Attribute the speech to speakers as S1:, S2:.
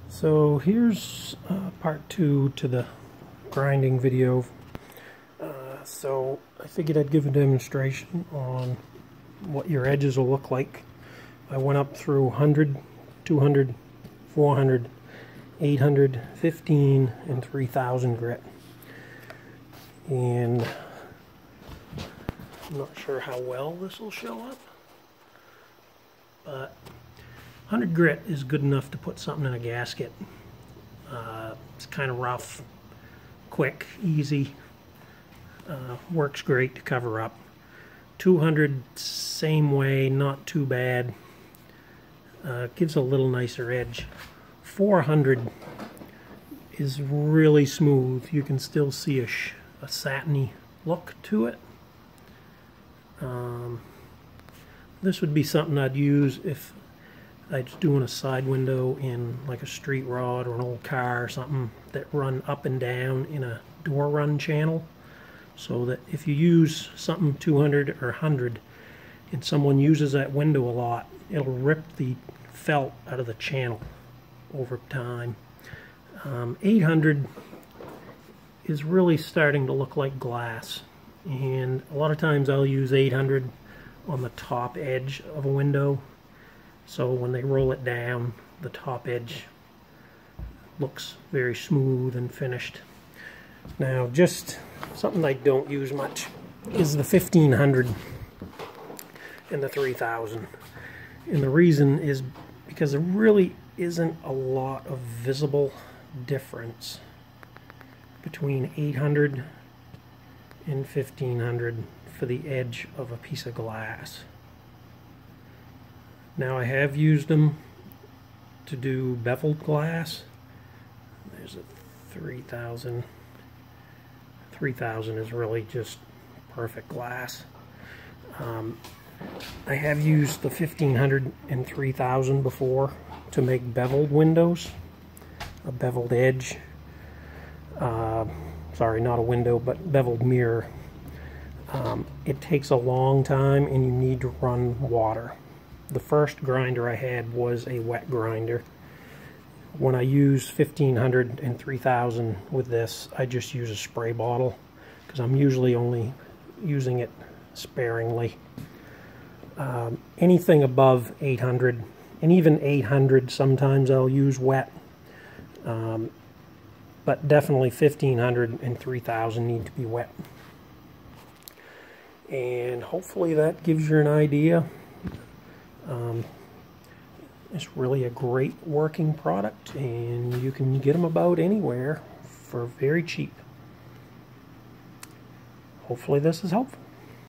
S1: So here's part 2 to the grinding video. So I figured I'd give a demonstration on what your edges will look like. I went up through 100, 200, 400, 800, 15, and 3000 grit. And I'm not sure how well this will show up, but 100 grit is good enough to put something in a gasket. It's kind of rough, quick, easy, works great to cover up. 200, same way, not too bad, gives a little nicer edge. 400 is really smooth. You can still see a satiny look to it. This would be something I'd use if I was doing a side window in like a street rod or an old car or something that run up and down in a door run channel, so that if you use something 200 or 100 and someone uses that window a lot, it'll rip the felt out of the channel over time. 800 is really starting to look like glass, and a lot of times I'll use 800 on the top edge of a window, so when they roll it down, the top edge looks very smooth and finished. Now, just something I don't use much is the 1500 and the 3000. And the reason is because there really isn't a lot of visible difference between 800 and 1500 for the edge of a piece of glass. Now, I have used them to do beveled glass. There's a 3000. 3000 is really just perfect glass. I have used the 1500 and 3000 before to make beveled windows, a beveled edge. Sorry, not a window, but beveled mirror. It takes a long time and you need to run water. The first grinder I had was a wet grinder. When I use 1500 and 3000 with this, I just use a spray bottle because I'm usually only using it sparingly. Anything above 800 and even 800 sometimes I'll use wet, but definitely 1500 and 3000 need to be wet. And hopefully that gives you an idea. It's really a great working product, and you can get them about anywhere for very cheap. Hopefully this is helpful.